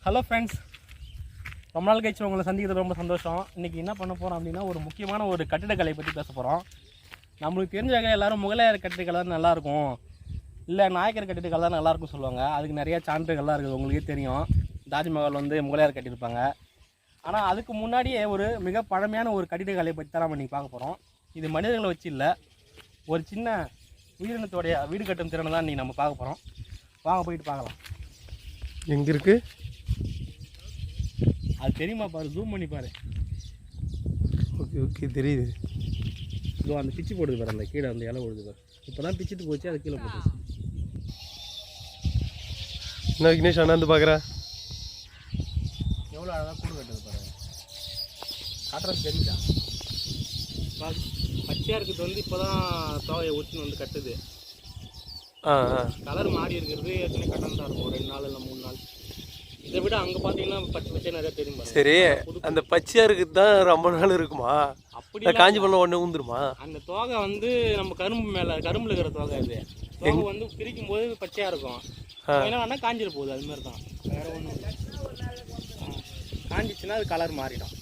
Hello friends, ரொம்ப நாள் கழிச்சு உங்களை சந்திக்கிறது ரொம்ப சந்தோஷம். இன்றைக்கி என்ன பண்ண போகிறோம் அப்படின்னா, ஒரு முக்கியமான ஒரு கட்டிடக்கலை பற்றி பேச போகிறோம். நம்மளுக்கு தெரிஞ்சாக எல்லோரும் முகலாயர் கட்டிடக்கலை தான் நல்லாயிருக்கும், இல்லை நாயக்கர் கட்டிடக்கலை தான் நல்லாயிருக்கும் சொல்லுவாங்க. அதுக்கு நிறைய சான்றுகள்லாம் இருக்குது, உங்களுக்கே தெரியும். தாஜ்மஹால் வந்து முகலாயர் கட்டியிருப்பாங்க. ஆனால் அதுக்கு முன்னாடியே ஒரு மிக பழமையான ஒரு கட்டிடக்கலை பற்றி தான் நம்ம இன்றைக்கி பார்க்க போகிறோம். இது மனிதர்களை வச்சு இல்லை, ஒரு சின்ன உயிரினத்தோடைய வீடு கட்டும் திறனை தான் இன்றைக்கி நம்ம பார்க்க போகிறோம். வாங்க போயிட்டு பார்க்கலாம். எங்கே இருக்குது அது தெரியுமா? பாரு, ஜூம் பண்ணி பாரு. ஓகே ஓகே, தெரியுது. இதோ அந்த பிச்சு போடுது பாரு, அந்த கீழே அந்த இலை போடுது பாரு. இப்போ தான் பிச்சுட்டு போச்சு, அது கீழே போட்டுச்சு. என்ன விக்னேஷ் அண்ணாந்து பார்க்குறேன், எவ்வளோ அழகாக கூடு கட்டுது பாரு. காட்டுறது தெரிஞ்சா பச்சையாக இருக்கிறது வந்து இப்போ தான் தோகையை ஊற்றின்னு வந்து கட்டுது. கலர் மாறி இருக்கிறது ஏற்கனவே கட்டம் தான் இருக்கும், 2 நாள் இல்லை 3 நாள். இதை விட அங்கே பார்த்தீங்கன்னா பச்சை பச்சை நிறையா தெரியும். சரி, அந்த பச்சையாக இருக்குது தான் ரொம்ப நாள் இருக்குமா? அப்படி காஞ்சி பண்ண உடனே ஊந்துருமா? அந்த தோகை வந்து நம்ம கரும்பு மேலே கரும்புல இருக்கிற தோகை, அது தோகை வந்து பிரிக்கும் போது பச்சையாக இருக்கும். ஏன்னா வேணால் காஞ்சிட போகுது, அதுமாரி தான், வேறு ஒன்றும் இல்லை. காஞ்சிச்சுன்னா அது கலர் மாறிடும்.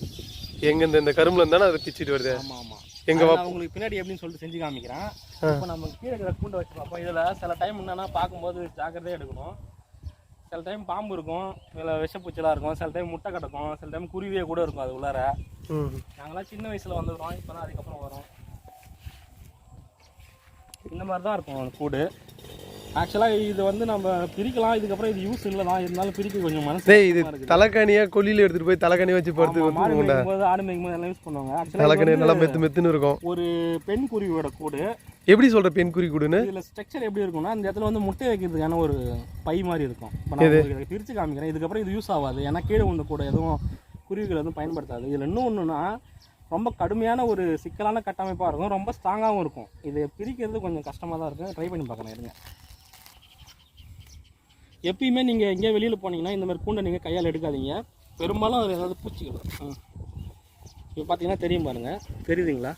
எங்கே இந்த கரும்புல இருந்தாலும் அதை பிச்சுட்டு வருது. ஆமாம் ஆமாம். எங்கள் உங்களுக்கு பின்னாடி எப்படின்னு சொல்லிட்டு செஞ்சு காமிக்கிறேன். இப்போ நம்ம கீழே இருக்கிற கூண்டை வச்சு பார்ப்போம். இதில் சில டைம் என்னென்னா பார்க்கும்போது ஜாக்கிரதையாக எடுக்கணும். சில டைம் பாம்பு இருக்கும், இதில் விஷப்பூச்சலாக இருக்கும், சில டைம் முட்டை கிடக்கும், சில டைம் குருவியே கூட இருக்கும் அது உள்ளார. நாங்களாம் சின்ன வயசில் வந்துடுறோம், இப்போ தான் அதுக்கப்புறம் வரோம். இந்த மாதிரி தான் இருக்கும் அந்த கூடு. ஆக்சுவலாக இது வந்து நம்ம பிரிக்கலாம், இதுக்கப்புறம் இது யூஸ் இல்லை தான், இருந்தாலும் பிரிக்க கொஞ்சம் மனசு. இது தலைக்காணியாக கொல்லியில் எடுத்துகிட்டு போய் தலைக்காணி வச்சு படுத்து மாடு மேய்க்கும் போது ஆடு மேய்க்கும் போது எல்லாம் யூஸ் பண்ணுவாங்க. ஆக்சுவலாக தலைக்காணி நல்லா மெத்துன்னு இருக்கும். ஒரு பெண் குருவியோட கூடு. எப்படி சொல்கிற பெண் குருவி கூடுன்னு? இதில் ஸ்ட்ரக்சர் எப்படி இருக்கும்னா, இந்த இடத்துல வந்து முட்டை வைக்கிறதுக்கான ஒரு பை மாதிரி இருக்கும். இப்போ நான் பிரித்து காமிக்கிறேன். இதுக்கப்புறம் இது யூஸ் ஆகாது, ஏன்னா கீழே உள்ள கூட எதுவும் குருவிகள் எதுவும் பயன்படுத்தாது. இதில் இன்னும் ஒன்றுனா, ரொம்ப கடுமையான ஒரு சிக்கலான கட்டமைப்பாக இருக்கும், ரொம்ப ஸ்ட்ராங்காகவும் இருக்கும். இது பிரிக்கிறது கொஞ்சம் கஷ்டமாக தான் இருக்கும். ட்ரை பண்ணி பார்க்கணும் இருங்க. எப்பயுமே நீங்கள் எங்கேயா வெளியில் போனீங்கன்னா இந்த மாதிரி கூண்டை நீங்கள் கையால் எடுக்காதீங்க. பெரும்பாலும் அதில் ஏதாவது பூச்சிகள். இப்போ பார்த்தீங்கன்னா தெரியும் பாருங்கள், தெரியுதுங்களா?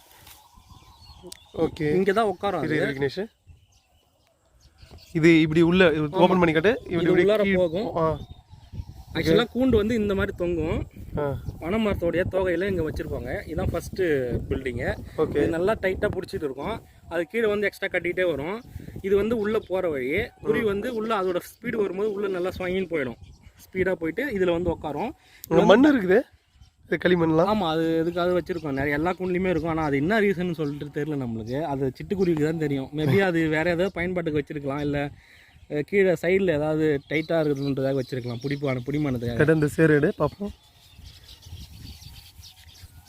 ஓகே, இங்கே தான் உட்காரும் விக்னேஷ். இது இப்படி உள்ள ஓப்பன் பண்ணி காட்டு, இப்படி உள்ளார போகும். ஆக்சுவலாக கூண்டு வந்து இந்த மாதிரி தொங்கும். பனைமரத்தோடைய தோகையில் இங்கே வச்சுருப்பாங்க. இதுதான் ஃபஸ்ட்டு பில்டிங்கு. ஓகே, இது நல்லா டைட்டாக பிடிச்சிட்டு இருக்கும். அது கீழே வந்து எக்ஸ்ட்ரா கட்டிகிட்டே வரும். இது வந்து உள்ளே போகிற வழி. குருவி வந்து உள்ளே அதோட ஸ்பீடு வரும்போது உள்ளே நல்லா ஸ்வாங்கின்னு போயிடும். ஸ்பீடாக போயிட்டு இதில் வந்து உட்காரும். மண் இருக்குது, இது களிமண்லாம். ஆமாம், அது எதுக்காக வச்சுருக்கோம். நிறைய எல்லா கூண்டுலையுமே இருக்கும். ஆனால் அது என்ன ரீசன் சொல்லிட்டு தெரியல நம்மளுக்கு. அது சிட்டுக்குருவிக்கு தான் தெரியும். மேபி அது வேறு ஏதாவது பயன்பாட்டுக்கு வச்சுருக்கலாம், இல்லை கீழே சைடில் ஏதாவது டைட்டாக இருக்குதுன்றதாக வச்சுருக்கலாம், பிடிமானதுக்காக. கடந்த சேரடு பார்ப்போம்.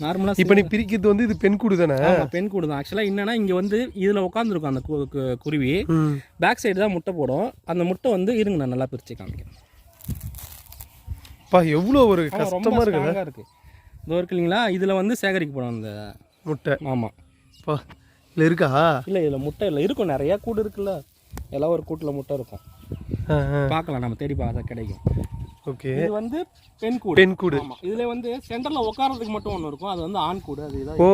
நார்மலாக இப்போ நீ பிரிக்கிறது வந்து இது பெண் கூடு தானே? பெண் கூடு தான். ஆக்சுவலாக என்னென்னா, இங்கே வந்து இதில் உட்காந்துருக்கும் அந்த குருவி. பேக் சைடு தான் முட்டை போடும். அந்த முட்டை வந்து இருங்க, நான் நல்லா பிரித்து காமிக்கிறேன். எவ்வளோ ஒரு கஷ்டமாக இருக்குது. இதோ இருக்கு இல்லைங்களா, இதில் வந்து சேகரிக்கப்படும் அந்த முட்டை. ஆமாம், இல்லை இருக்கா? இல்லை, இதில் முட்டை இல்லை, இருக்கும். நிறையா கூடு இருக்குல்ல, எல்லாம் ஒரு கூட்டில் முட்டை இருக்கும். பார்க்கலாம், நம்ம தேடி பார்த்தா கிடைக்கும். ஓகே, இது வந்து பெண் கூடு. பெண் கூடு. ஆமாம், இதில் வந்து சென்டரில் உட்காரதுக்கு மட்டும் ஒன்று இருக்கும், அது வந்து ஆண் கூடு. அது இதான். ஓ,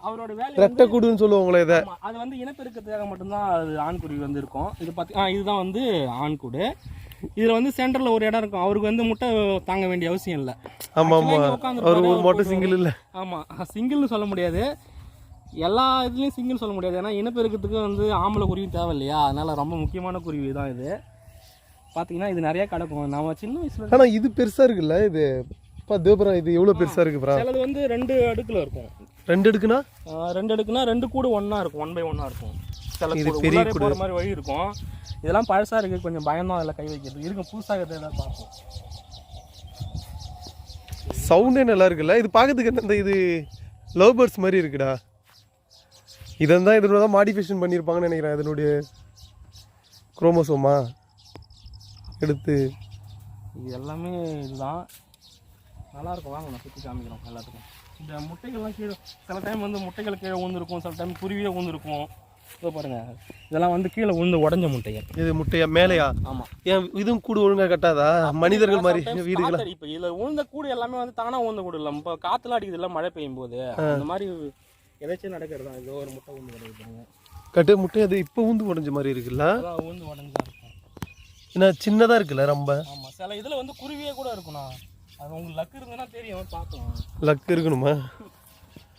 அவரோட வேலை ரெட்டை கூடுன்னு சொல்லுவாங்களே இதை. அது வந்து இனப்பெருக்கத்துக்காக மட்டும்தான் அது ஆண் குருவி வந்து இருக்கும். இது இதுதான் வந்து ஆண் கூடு. இதில் வந்து சென்டரில் ஒரு இடம் இருக்கும். அவருக்கு வந்து முட்டை தாங்க வேண்டிய அவசியம் இல்லை. ஆமாம், அவர் ஒரு மட்டும் சிங்கிள் இல்லை. ஆமாம், சிங்கிள்னு சொல்ல முடியாது, எல்லா இதுலேயும் சிங்கிள் சொல்ல முடியாது. ஏன்னா இனப்பெருக்கத்துக்கு வந்து ஆம்பளை குருவி தேவை இல்லையா, அதனால் ரொம்ப முக்கியமான குருவி தான் இது. பார்த்தீங்கன்னா இது நிறையா கிடக்கும். நம்ம சின்ன வயசில். ஆனால் இது பெருசாக இருக்குல்ல, இது தேவபுரம், இது எவ்வளோ பெருசாக இருக்குது? சிலது வந்து 2 அடுக்கில் இருக்கும். 2 அடுக்குனா 2 அடுக்குனா 2 கூடு ஒன்றா இருக்கும், 1 by 1 இருக்கும். சில பெரிய போகிற மாதிரி வழி இருக்கும். இதெல்லாம் பழசாக இருக்குது, கொஞ்சம் பயம்தான் அதில் கை வைக்கிறது. இருக்கும், புதுசாக எதாவது பார்ப்போம். சவுண்டே நல்லா இருக்குல்ல. இது பார்க்கறதுக்கு அந்த இது லவ் பேர்ட்ஸ் மாதிரி இருக்குடா. இதான் இதனோட தான் மாடிஃபிகேஷன் பண்ணியிருப்பாங்கன்னு நினைக்கிறேன். இதனுடைய குரோமோசோமா எடுத்து இது எல்லாமே இதுதான். நல்லாயிருக்கும், வாங்க நான் சுற்றி காமிக்கிறோம் எல்லாத்துக்கும். இந்த முட்டைகள்லாம் கீழே சில டைம் வந்து முட்டைகள் கீழே ஊந்துருக்கும், சில டைம் குருவியே ஊந்துருக்கும். இதோ பாருங்கள், இதெல்லாம் வந்து கீழே ஊந்து உடஞ்ச முட்டைகள். இது முட்டையா மேலையா? ஆமாம். ஏன் இதுவும் கூடு ஒழுங்காக கட்டாதா? மனிதர்கள் மாதிரி வீடுகள். இப்போ இதில் ஊழ்ந்த கூடு எல்லாமே வந்து தானாக ஊழ்ந்த கூடு இல்லை. இப்போ காற்றுலாம் அடிக்குது இல்லை, மழை பெய்யும் போது அந்த மாதிரி எதாச்சும் நடக்கிறது தான். இதோ ஒரு முட்டை ஊந்து கிடைக்குதுங்க. கட்டு முட்டை அது இப்போ ஊந்து உடஞ்ச மாதிரி இருக்குல்ல? ஊந்து உடஞ்சா இருக்கும். ஏன்னா சின்னதாக இருக்குல்ல ரொம்ப. ஆமாம், சில இதில் வந்து குருவியே கூட இருக்குண்ணா. அது உங்களுக்கு லக்கு இருந்ததுன்னா தெரியும், பார்க்கலாம். லக்கு இருக்கணுமா?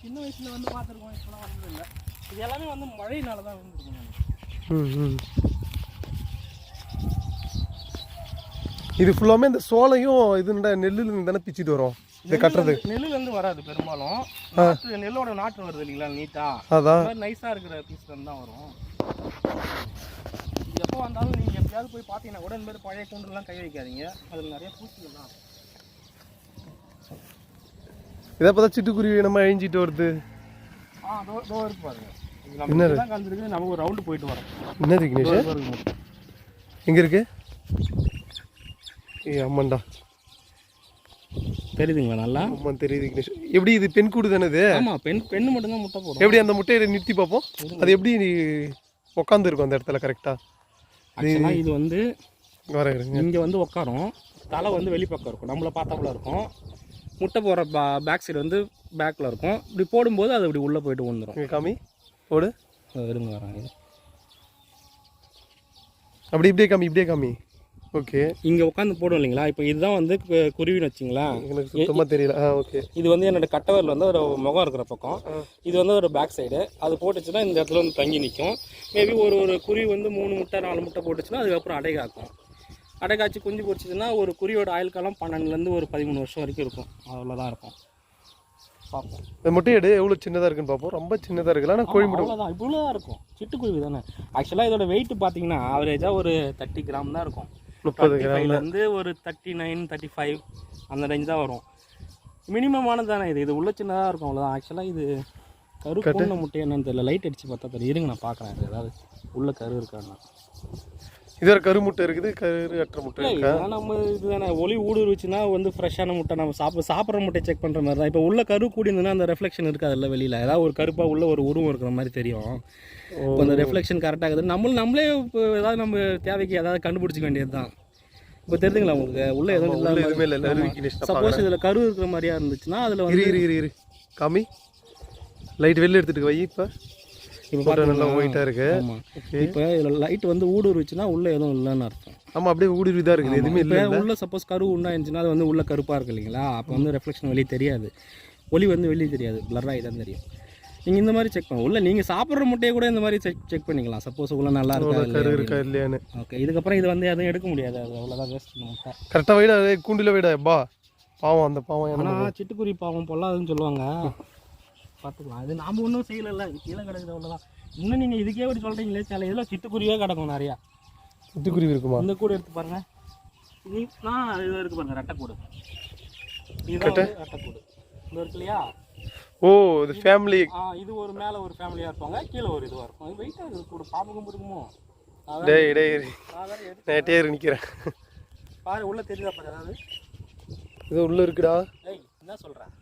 சின்ன வயசில் வந்து பார்த்துருக்கோம், இப்போலாம் வந்தது இல்லை. இது எல்லாமே வந்து மழையினால தான் வந்துருக்குங்க. இது ஃபுல்லாமே இந்த சோளையும் இதுண்டா நெல்லுல தானே பிச்சுட்டு வரும் இது கட்டுறது. நெல்லுலேருந்து வராது பெரும்பாலும். நெல்லோட நாற்று வருது இல்லைங்களா நீட்டா, அதான் நைஸாக இருக்கிற பீஸ்லேருந்து தான் வரும். இது எப்போ வந்தாலும் நீங்கள் எப்படியாவது போய் பார்த்தீங்கன்னா கூட இந்த மாதிரி பழைய கூண்டுலாம் கை வைக்காதீங்க, அதில் நிறைய பூச்சிகள் தான். இதை பார்த்தா சிட்டுக்குருவி நம்ம அழிஞ்சிட்டு வருது. இதோ இருக்கு பாருங்க. என்ன கலந்துருக்கு, நம்ம ஒரு ரவுண்டு போயிட்டு வரோம். என்னது விக்னேஷ்? எங்கே இருக்கு? ஆமாண்டா, தெரியுதுங்களா நல்லா? ஆமா தெரியுது விக்னேஷ். எப்படி இது பெண் கூடு தானே இது? ஆமா, பெண்ணு மட்டும் தான் முட்டை போடும். எப்படி அந்த முட்டையை நிறுத்தி பார்ப்போம், அது எப்படி உட்காந்து இருக்கும் அந்த இடத்துல கரெக்டா? இது வந்து இங்க வந்து உட்காரும், தலை வந்து வெளிப்பக்கம் இருக்கும், நம்மளை பார்த்தாப்புல இருக்கும். முட்டை போடுற பேக் சைடு வந்து பேக்கில் இருக்கும். இப்படி போடும்போது அது இப்படி உள்ளே போயிட்டு வந்துடும். காமி போடு, இருங்க வராங்க. அப்படி இப்படியே காமி, இப்படியே காமி. ஓகே, இங்கே உட்காந்து போடும் இல்லைங்களா? இப்போ இதுதான் வந்து குருவின்னு வச்சிங்களா? எனக்கு சுத்தமாக தெரியல. ஓகே, இது வந்து என்னோட கட்டவரில் வந்து ஒரு முகம் இருக்கிற பக்கம், இது வந்து ஒரு பேக் சைடு. அது போட்டுச்சுன்னா இந்த இடத்துல வந்து தங்கி நிற்கும். மேபி ஒரு குருவி வந்து 3 முட்டை 4 முட்டை போட்டுச்சுன்னா அதுக்கப்புறம் அடை காக்கும். அடை காய்ச்சி குஞ்சு பொரிச்சிதுன்னா ஒரு குருவியோட ஆயுள் காலம் 12லேருந்து ஒரு 13 வருஷம் வரைக்கும் இருக்கும். அவ்வளோதான் இருக்கும். பார்ப்போம் இந்த முட்டையடு எவ்வளோ சின்னதாக இருக்குன்னு பார்ப்போம். ரொம்ப சின்னதாக இருக்குல்ல, ஆனால் கோழி முட்டை அவ்வளோதான், இவ்வளோ தான் இருக்கும். சிட்டுக்குருவி தானே. ஆக்சுவலாக இதோட வெயிட் பார்த்தீங்கன்னா ஆவரேஜாக ஒரு 30 கிராம் தான் இருக்கும். 30 கிராம்லேருந்து ஒரு 39 35 அந்த ரேஞ்ச் தான் வரும். மினிமமானது தானே இது. இது உள்ள சின்னதாக இருக்கும், அவ்வளோதான். ஆக்சுவலாக இது கரு போன முட்டை என்னன்னு தெரியல, லைட் அடித்து பார்த்தா தெரியும். இருங்க நான் பார்க்குறேன், இது ஏதாவது உள்ள கரு இருக்காண்ணா. இது ஒரு கரு முட்டை இருக்குது, கரு அற்ற முட்டை இருக்கா? நம்ம இதுதானே ஒளி ஊடுருச்சுன்னா வந்து ஃப்ரெஷ்ஷான முட்டை நம்ம சாப்பிட்ற முட்டை செக் பண்ணுற மாதிரி தான். இப்போ உள்ள கரு கூடி இருந்ததுன்னா அந்த ரெஃப்ளெக்ஷன் இருக்காதுல்ல வெளியில், ஏதாவது ஒரு கருப்பாக உள்ள ஒரு உருவம் இருக்கிற மாதிரி தெரியும். இப்போ அந்த ரெஃப்ளெக்ஷன் கரெக்டாக இருக்குது. நம்மளே இப்போ ஏதாவது நம்ம தேவைக்கு ஏதாவது கண்டுபிடிச்சிக்க வேண்டியது தான். இப்போ தெரிஞ்சுங்களா உங்களுக்கு உள்ள எதுவும் இல்லை. சப்போஸ் இதில் கரு இருக்கிற மாதிரியா இருந்துச்சுன்னா அதில் வந்து இரு காமி, லைட் வெளில எடுத்துகிட்டு வை. இப்போ நல்லா ஒயிட்டாக இருக்கு. இப்போ இதில் லைட் வந்து ஊடுருச்சுன்னா உள்ள எதுவும் இல்லைன்னு அர்த்தம். ஆமாம், அப்படியே ஊடுருவி தான் இருக்குது, எதுவுமே இல்லை. உள்ள சப்போஸ் கரு உண்டாயிருந்துச்சுன்னா அது வந்து உள்ள கருப்பாக இருக்கு இல்லைங்களா? அப்போ வந்து ரெஃப்ளெக்ஷன் வெளியே தெரியாது, ஒளி வந்து வெளியே தெரியாது, பிளராகி தான் தெரியும். நீங்கள் இந்த மாதிரி செக் பண்ணுவோம். உள்ள நீங்கள் சாப்பிட்ற முட்டையை கூட இந்த மாதிரி செக் பண்ணிக்கலாம். சப்போஸ் உள்ள நல்லா இருக்கா இல்லையான்னு. ஓகே, இதுக்கப்புறம் இது வந்து எதுவும் எடுக்க முடியாது, அது அவ்வளோதான் வேஸ்ட் முட்டை. கரெக்டாக வைடா, கூண்டில் வைடா. பாவம் அந்த பாவம். ஆனால் சிட்டுக்குருவி பாவம் பொல்லாதுன்னு சொல்லுவாங்க, பார்த்துக்கலாம். அது நாம் ஒன்றும் செய்யலை, இது கீழே கிடக்குது, அவ்வளோதான். இன்னும் நீங்கள் இதுக்கே எப்படி சொல்கிறீங்களே, சில இதில் சிட்டுக்குருவியே கிடக்கும் நிறையா. சிட்டுக்குருவி இருக்குமா? இந்த கூடு எடுத்து பாருங்கள். இது இருக்குது பாருங்கள், ரெட்டைக்கூடு. இதுதான் ரெட்டைக்கூடு இந்த இருக்கு இல்லையா? ஓ, இது ஃபேமிலி. இது ஒரு மேலே ஒரு ஃபேமிலியாக இருப்பாங்க, கீழே ஒரு இதுவாக இருக்கும். இது வெயிட்டாக இருக்குது கூட, பாம்புக்கும் இருக்குமோ? நேட்டே நிற்கிறேன் பாரு, உள்ளே தெரியுதா பாரு, ஏதாவது இது உள்ளே இருக்குடா. என்ன சொல்கிறேன்?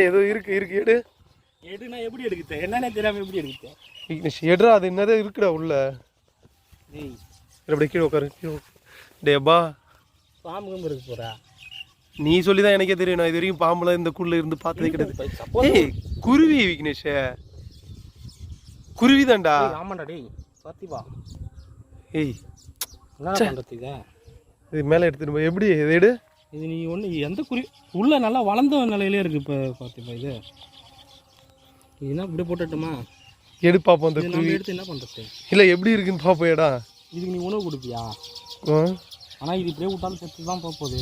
ஏதோ இருக்கு எடு. எடுனா எப்படி எடுக்குது, என்னன்னே தெரியாமல் எப்படி எடுக்குது? எடுறா, அது என்னதான் இருக்குடா உள்ள. அப்படியே கீழே உட்காரு, கீழே. டேபா, பாம்புக்கும் இருக்கு போகிறா. நீ சொல்லி தான் எனக்கே தெரியும். நான் இது வரைக்கும் பாம்புல இந்த குள்ள இருந்து பார்த்ததே கிடையாது. குருவி விக்னேஷ், குருவி தான்டா. ஆமாண்டா டேய், பார்த்திபா. என்ன பண்ணுறதுக்கு இது மேலே எடுத்துட்டு போய் எப்படி இது எடு. இது நீ ஒன்று எந்த குருவி உள்ள நல்லா வளர்ந்த நிலையிலே இருக்குது இப்போ பார்த்திபா. இது என்ன இப்படி போட்டுட்டுமா? எடு பார்ப்போம். இந்த குருவி எடுத்து என்ன பண்ணுறது? இல்லை எப்படி இருக்குன்னு பார்ப்போம். ஏடா இதுக்கு நீ உணவு கொடுப்பியா? ஆனால் இது இப்படியே விட்டாலும் செத்து தான் போகுது.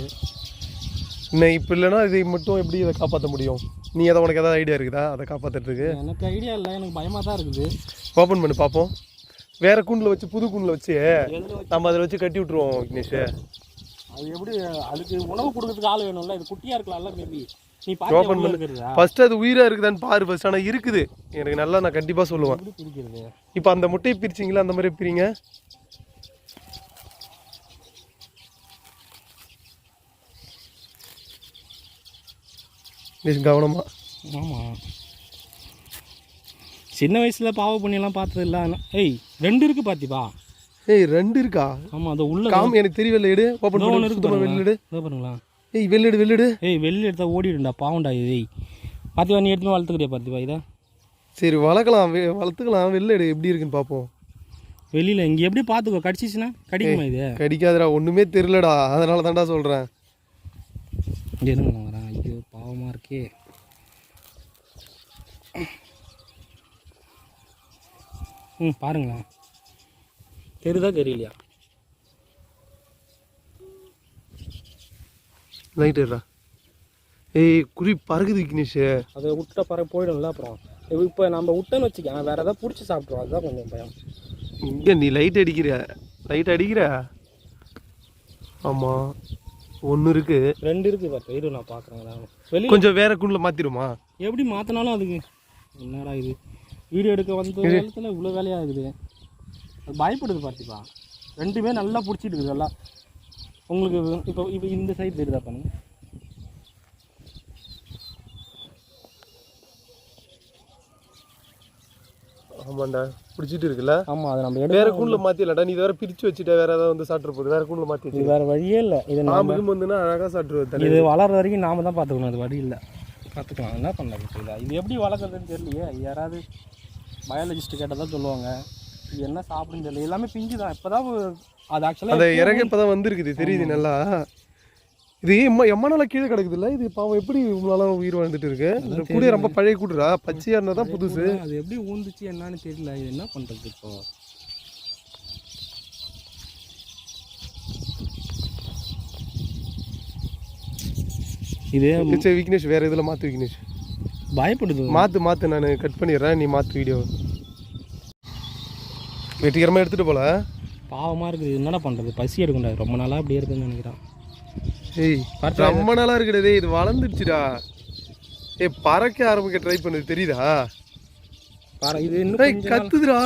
இன்னும் இப்போ இல்லைன்னா இதை மட்டும் எப்படி இதை காப்பாற்ற முடியும்? நீ எதாவது உனக்கு ஏதாவது ஐடியா இருக்குதா அதை காப்பாற்றுறதுக்கு? எனக்கு ஐடியா இல்லை, எனக்கு பயமாக தான் இருக்குது. ஓப்பன் பண்ணி பார்ப்போம். வேற கூண்டில் வச்சு, புது கூண்டில் வச்சு நம்ம அதில் வச்சு கட்டி விட்ருவோம் விக்னேஷ். அது எப்படி? அதுக்கு உணவு கொடுக்கறதுக்கு ஆள் வேணும்ல. இது குட்டியாக இருக்கலாம்ல மேபி. நீ ஓப்பன் பண்ணு ஃபர்ஸ்ட். அது உயிராக இருக்குதான்னு பாரு ஃபர்ஸ்ட். ஆனால் இருக்குது, எனக்கு நல்லா நான் கண்டிப்பாக சொல்லுவேன். இப்போ அந்த முட்டையை பிரிச்சிங்களா, அந்த மாதிரி பிரிங்க. கவனமா. ஆமாம், சின்ன வயசில் பாவ பண்ணியெல்லாம் பார்த்தது இல்லை. ரெண்டு இருக்குது பார்த்திப்பா. ரெண்டு இருக்கா? ஆமாம், அது உள்ள காமி எனக்கு தெரியல. எடு, ஓப்பன் பண்ணி இருக்கு. வெளியிடு பாருங்களா. வெளியிடு. வெளியில் எடுத்தா ஓடிடுண்டா, பாவண்டா. இது பார்த்திவா, நீ எடுத்து வளர்த்துக்கிறியா பார்த்திவா இதை? சரி, வளர்த்துக்கலாம். வெளில எடு, எப்படி இருக்குன்னு பார்ப்போம். வெளியில் இங்கே எப்படி பார்த்துக்கோ, கடிச்சிச்சுன்னா கடிக்குமா இது? கடிக்காதுடா, ஒன்றுமே தெரிலடா, அதனால தான்டா சொல்கிறேன். இருங்க நான் வரேன். ஐயோ பாவமாக இருக்கே. பாருங்களேன், தெரியுதா தெரியலையா? லைட்டா ஏய் குறி பறகுது விக்னேஷ். அதை விட்ட பறவை போயிடும்ல. அப்புறம் இப்போ நம்ம விட்டோன்னு வச்சுக்க, வேறு ஏதாவது பிடிச்சி சாப்பிட்ருவோம். அதுதான் கொஞ்சம் பயம். இங்கே நீ லைட் அடிக்கிற. ஆமாம், ஒன்று இருக்கு, 2 இருக்கு. பார்த்து இரு, நான் பார்க்குறேன். வெளியே கொஞ்சம் வேற குண்டில் மாற்றிடுமா? எப்படி மாற்றினாலும் அதுக்கு என்னடா இது, வீடியோ எடுக்க வந்து நேரத்தில் இவ்வளோ வேலையாக இருக்குது. அது பயப்படுது பார்த்திப்பா. 2மே நல்லா பிடிச்சிட்டு இருக்குது எல்லாம். உங்களுக்கு இப்போ இப்போ இந்த சைடு தெரியுதா பண்ணுங்க. ஆமாண்டா, பிடிச்சிட்டு இருக்குல்ல. ஆமாம், அதை நம்ம வேற கூண்டில் மாற்றிடலாம்டா. நீ வேற பிரித்து வச்சுட்ட, வேற ஏதாவது வந்து சாப்பிட்ற போகுது. வேற கூண்டில் மாற்றி வச்சு வேறு வழியே இல்லை. இது நாமளும் வந்துன்னா அழகாக சாப்பிட்ருவோம். இது வளர்ற வரைக்கும் நாம தான் பார்த்துக்கணும். அது வழி இல்லை, பார்த்துக்கலாம். என்ன பண்ணலாம் இப்போ? இது எப்படி வளர்க்குறதுன்னு தெரியலையே. யாராவது பயாலஜிஸ்ட் கேட்டால் தான் சொல்லுவாங்க. இது என்ன சாப்பிடுன்னு தெரியல. எல்லாமே பிஞ்சு தான். இப்போ தான் அது ஆக்சுவலாக அந்த இறங்க இப்போ தான் வந்துருக்குது, தெரியுது நல்லா. இது எம்மா நாளாக கீழே கிடக்குது இல்லை. இது பாவம் எப்படி இவ்வளோ உயிர் வாழ்ந்துட்டு இருக்கு. இந்த கூடிய ரொம்ப பழைய கூடுறா, பச்சையாக இருந்தால் தான் புதுசு. அது எப்படி ஊந்துச்சு என்னன்னு தெரியல. இது என்ன பண்ணுறது இப்போ? இதே சரி விக்னேஷ், வேற இதில் மாற்று விக்னேஷ். பயப்படுது. மாற்று நான் கட் பண்ணிடுறேன், நீ மாற்று வீடியோ. வெற்றிகரமாக எடுத்துகிட்டு போல. பாவமாக இருக்குது. என்னடா பண்ணுறது? பசி எடுக்கண்டா. ரொம்ப நாளாக அப்படி இருக்குதுன்னு நினைக்கிறான். ஏய் ரொம்ப நாளாக இருக்குடே. இது வளர்ந்துடுச்சுடா. பறக்க ஆரம்பிக்க ட்ரை பண்ணுது, தெரியுதா? இது இன்னும் கத்துதுடா.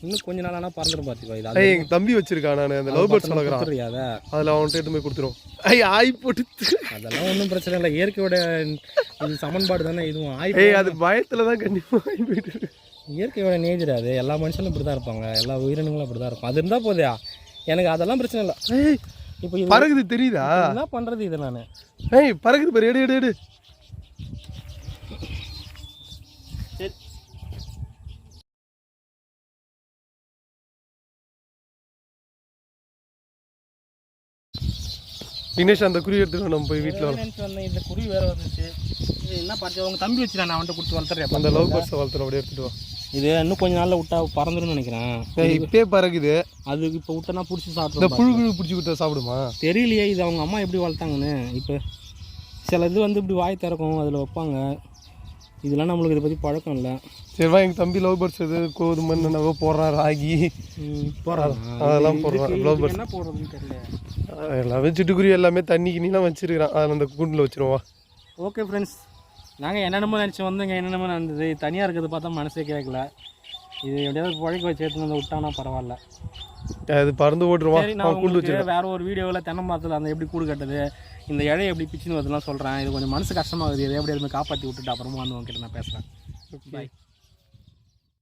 இன்னும் கொஞ்ச நாள் ஆனால் பறந்துடும் பார்த்துக்கோ. இது எங்கள் தம்பி வச்சிருக்கான். நான் அந்த லவ் பேர்ட்ஸ் வளர்க்குறான். அதில் அவன்கிட்ட எடுத்து போய் கொடுத்துரும். ஆய் போட்டு அதெல்லாம் ஒன்றும் பிரச்சனை இல்லை. இயற்கையோட இது சமன்பாடு தானே இதுவும். அது பயத்தில் தான் கண்டிப்பாக ஆகி போயிட்டு. இயற்கையோட நேச்சர் அது. எல்லா மனுஷனும் இப்படி தான் இருப்பாங்க, எல்லா உயிரினங்களும் அப்படி தான் இருக்கும். அது இருந்தால் போதையா, எனக்கு அதெல்லாம் பிரச்சனை இல்லை. இப்போ இது பறகுது, தெரியுதா? என்ன பண்ணுறது இது? நான் பறகுது பாரு. எடு விக்னேஷ், அந்த குருவி எடுத்துட்டு நம்ம போய் வீட்டில் வந்தேன். இந்த குருவி வேறு வந்துச்சு. இது என்ன பார்த்து உங்கள் தம்பி வச்சுட்டா, நான் அவன்கிட்ட கொடுத்து வளர்த்துறேன். அந்த லவ் பேர்ட்ஸை வளர்த்துற அப்படியே எடுத்துட்டு வா. இது இன்னும் கொஞ்சம் நாளில் விட்டா பறந்துடும் நினைக்கிறேன். இப்பே பறகுது. அதுக்கு இப்போ விட்டனா பிடிச்சி சாப்பிட்டு. இந்த புழு பிடிச்சி விட்டா சாப்பிடுமா தெரியலையே. இது அவங்க அம்மா எப்படி வளர்த்தாங்கன்னு. இப்போ சில இது வந்து இப்படி வாய் திறக்கும், அதில் வைப்பாங்க. இதெல்லாம் நம்மளுக்கு இதை பற்றி பழக்கம் இல்லை. சரிவா, எங்கள் தம்பி லவ் பேர்ட்ஸ் இது கோதுமை என்னவோ போடுறான், ராகி போடுறான், அதெல்லாம் போடுறான். லவ் பேர்ட்ஸ் என்ன போடுறதுன்னு தெரியல. எல்லாமே சிட்டுக்குருவி எல்லாமே தண்ணி கிண்ணிலாம் வச்சிருக்கிறான். அதில் அந்த கூண்டில் வச்சிருவா. ஓகே ஃப்ரெண்ட்ஸ், நாங்கள் என்னென்னமோ நினச்சி வந்தோங்க. என்னென்னமோ நடந்தது. தனியாக இருக்கிறது பார்த்தா மனசே கேட்கல. இது எப்படியாவது புழைக்க வச்சு எடுத்துன்னு வந்து விட்டானா பரவாயில்ல. அது பறந்து ஓட்டுருவான். நான் உங்களுக்கு வேறு ஒரு வீடியோவில் தென்னை மரத்தில் அந்த எப்படி கூடு கட்டுது, இந்த இழையை எப்படி பிச்சுன்னு வருதுலாம் சொல்கிறேன். இது கொஞ்சம் மனசு கஷ்டமாகுது. இதை எப்படி எதுவுமே காப்பாற்றி விட்டுட்டு அப்புறமா வந்து உங்ககிட்ட நான் பேசுகிறேன். பாய்.